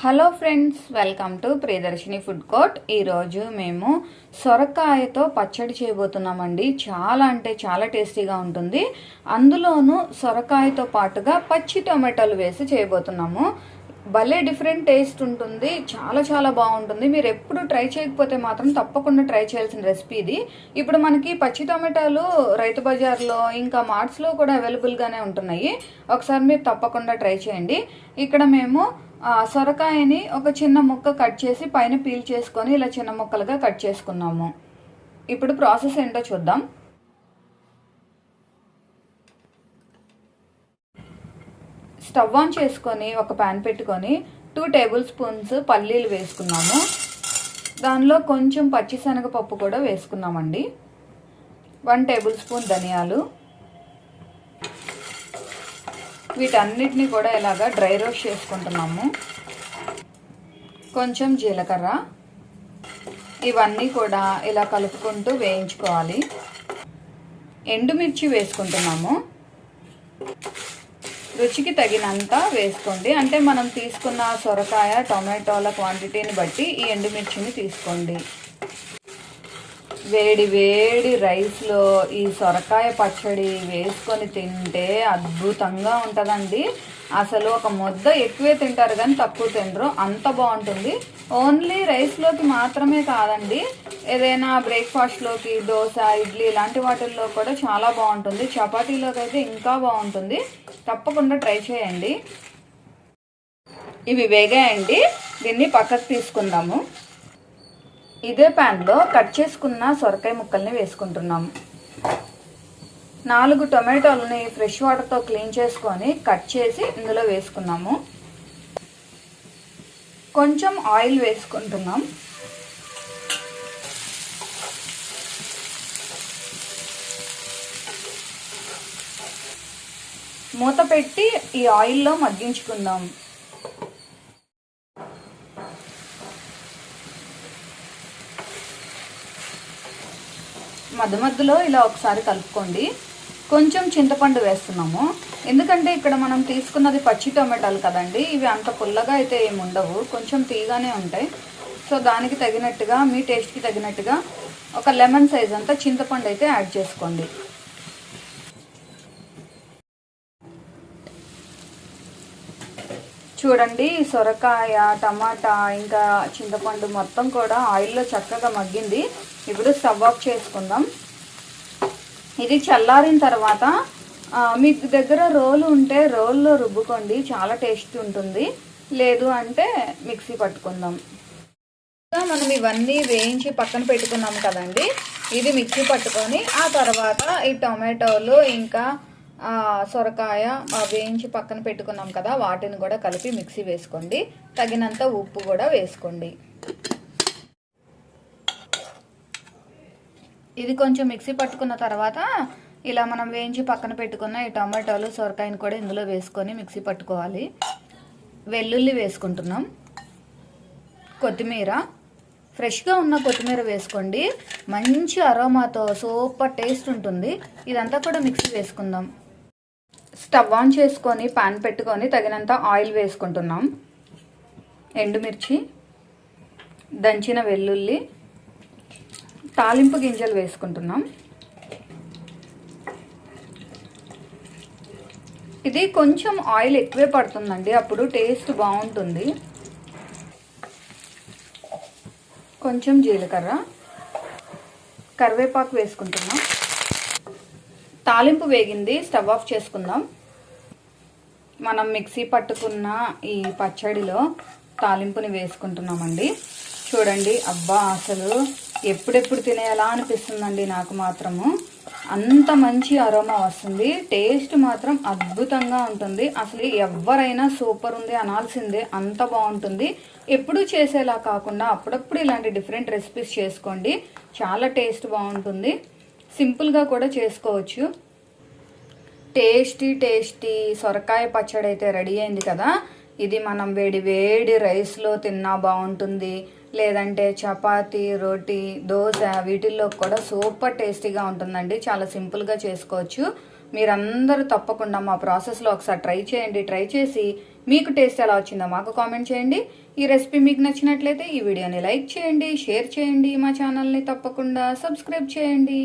Hello friends, welcome to Priyadarshini food court. ఈరోజు మేము సొరకాయతో పచ్చడి చేయబోతున్నామండి. చాలా అంటే చాలా టేస్టీగా ఉంటుంది. అందులోనూ సొరకాయతో పాటుగా పచ్చి టొమాటోలు వేసి చేయబోతున్నాము. భలే డిఫరెంట్ టేస్ట్ ఉంటుంది. చాలా చాలా బాగుంటుంది. మీరు ఎప్పుడు ట్రై చేయకపోతే మాత్రం తప్పకుండా ట్రై చేయాల్సిన రెసిపీ ఇది. ఇప్పుడు మనకి పచ్చి టొమాటోలు రైతు బజార్లో ఇంకా మార్ట్స్లో కూడా అవైలబుల్గానే ఉంటున్నాయి. ఒకసారి మీరు తప్పకుండా ట్రై చేయండి. ఇక్కడ మేము సొరకాయని ఒక చిన్న ముక్క కట్ చేసి పైన పీల్ చేసుకొని ఇలా చిన్న ముక్కలుగా కట్ చేసుకున్నాము. ఇప్పుడు ప్రాసెస్ ఏంటో చూద్దాం. స్టవ్ ఆన్ చేసుకొని ఒక ప్యాన్ పెట్టుకొని 2 టేబుల్ స్పూన్స్ పల్లీలు వేసుకున్నాము. దానిలో కొంచెం పచ్చిశనగపప్పు కూడా వేసుకున్నామండి. 1 టేబుల్ స్పూన్ ధనియాలు. వీటన్నిటిని కూడా ఇలాగా డ్రై రోస్ట్ చేసుకుంటున్నాము. కొంచెం జీలకర్ర. ఇవన్నీ కూడా ఇలా కలుపుకుంటూ వేయించుకోవాలి. ఎండుమిర్చి వేసుకుంటున్నాము. రుచికి తగినంత వేసుకోండి. అంటే మనం తీసుకున్న సొరకాయ టొమాటోల క్వాంటిటీని బట్టి ఈ ఎండుమిర్చిని తీసుకోండి. వేడి వేడి రైస్లో ఈ సొరకాయ పచ్చడి వేసుకొని తింటే అద్భుతంగా ఉంటుందండి. అసలు ఒక ముద్ద ఎక్కువే తింటారు కానీ తక్కువ తినరు, అంత బాగుంటుంది. ఓన్లీ రైస్లోకి మాత్రమే కాదండి, ఏదైనా బ్రేక్ఫాస్ట్లోకి దోశ, ఇడ్లీ ఇలాంటి వాటిల్లో కూడా చాలా బాగుంటుంది. చపాతీలోకి అయితే ఇంకా బాగుంటుంది. తప్పకుండా ట్రై చేయండి. ఇవి వేగాయండి. దీన్ని పక్కకు తీసుకుందాము. ఇదే ప్యాన్లో కట్ చేసుకున్న సొరకాయ ముక్కల్ని వేసుకుంటున్నాము. 4 టొమాటోలని ఫ్రెష్ వాటర్తో క్లీన్ చేసుకొని కట్ చేసి ఇందులో వేసుకున్నాము. కొంచెం ఆయిల్ వేసుకుంటున్నాం. మూత పెట్టి ఈ ఆయిల్లో మగ్గించుకుందాం. మధ్య మధ్యలో ఇలా ఒకసారి కలుపుకోండి. కొంచెం చింతపండు వేస్తున్నాము. ఎందుకంటే ఇక్కడ మనం తీసుకున్నది పచ్చి టొమాటోలు కదండి, ఇవి అంత పుల్లగా అయితే ఏమి ఉండవు, కొంచెం తీగానే ఉంటాయి. సో దానికి తగినట్టుగా, మీ టేస్ట్కి తగినట్టుగా ఒక లెమన్ సైజ్ అంతా చింతపండు అయితే యాడ్ చేసుకోండి. చూడండి, సొరకాయ, టమాటా ఇంకా చింతపండు మొత్తం కూడా ఆయిల్లో చక్కగా మగ్గింది. ఇప్పుడు స్టవ్ ఆఫ్ చేసుకుందాం. ఇది చల్లారిన తర్వాత మీకు దగ్గర రోలు ఉంటే రోల్లో రుబ్బుకోండి, చాలా టేస్ట్ ఉంటుంది. లేదు అంటే మిక్సీ పట్టుకుందాం. మనం ఇవన్నీ వేయించి పక్కన పెట్టుకున్నాం కదండి, ఇది మిక్సీ పట్టుకొని ఆ తర్వాత ఈ టొమాటోలు ఇంకా సొరకాయ వేయించి పక్కన పెట్టుకున్నాం కదా, వాటిని కూడా కలిపి మిక్సీ వేసుకోండి. తగినంత ఉప్పు కూడా వేసుకోండి. ఇది కొంచెం మిక్సీ పట్టుకున్న తర్వాత ఇలా మనం వేయించి పక్కన పెట్టుకున్న ఈ టమాటోలు, సొరకాయని కూడా ఇందులో వేసుకొని మిక్సీ పట్టుకోవాలి. వెల్లుల్లి వేసుకుంటున్నాం. కొత్తిమీర, ఫ్రెష్గా ఉన్న కొత్తిమీర వేసుకోండి. మంచి అరోమాతో సూపర్ టేస్ట్ ఉంటుంది. ఇదంతా కూడా మిక్సీ వేసుకుందాం. స్టవ్ ఆన్ చేసుకొని పాన్ పెట్టుకొని తగినంత ఆయిల్ వేసుకుంటున్నాం. ఎండుమిర్చి, దంచిన వెల్లుల్లి, తాలింపు గింజలు వేసుకుంటున్నాం. ఇది కొంచెం ఆయిల్ ఎక్కువే పడుతుందండి, అప్పుడు టేస్ట్ బాగుంటుంది. కొంచెం జీలకర్ర, కరివేపాకు వేసుకుంటున్నాం. తాలింపు వేగింది, స్టవ్ ఆఫ్ చేసుకుందాం. మనం మిక్సీ పట్టుకున్న ఈ పచ్చడిలో తాలింపుని వేసుకుంటున్నామండి. చూడండి, అబ్బా అసలు ఎప్పుడెప్పుడు తినేయాలా అనిపిస్తుందండి నాకు మాత్రము. అంత మంచి అరోమా వస్తుంది. టేస్ట్ మాత్రం అద్భుతంగా ఉంటుంది. అసలు ఎవరైనా సూపర్ ఉంది అనాల్సిందే, అంత బాగుంటుంది. ఎప్పుడు చేసేలా కాకుండా అప్పుడప్పుడు ఇలాంటి డిఫరెంట్ రెసిపీస్ చేసుకోండి, చాలా టేస్ట్ బాగుంటుంది. సింపుల్గా కూడా చేసుకోవచ్చు. టేస్టీ టేస్టీ సొరకాయ పచ్చడి అయితే రెడీ అయింది కదా. ఇది మనం వేడి వేడి రైస్లో తిన్నా బాగుంటుంది, లేదంటే చపాతీ, రోటీ, దోశ వీటిల్లో కూడా సూపర్ టేస్టీగా ఉంటుందండి. చాలా సింపుల్గా చేసుకోవచ్చు. మీరందరూ తప్పకుండా మా ప్రాసెస్లో ఒకసారి ట్రై చేయండి. ట్రై చేసి మీకు టేస్ట్ ఎలా వచ్చిందో మాకు కామెంట్ చేయండి. ఈ రెసిపీ మీకు నచ్చినట్లయితే ఈ వీడియోని లైక్ చేయండి, షేర్ చేయండి, మా ఛానల్ని తప్పకుండా సబ్స్క్రైబ్ చేయండి.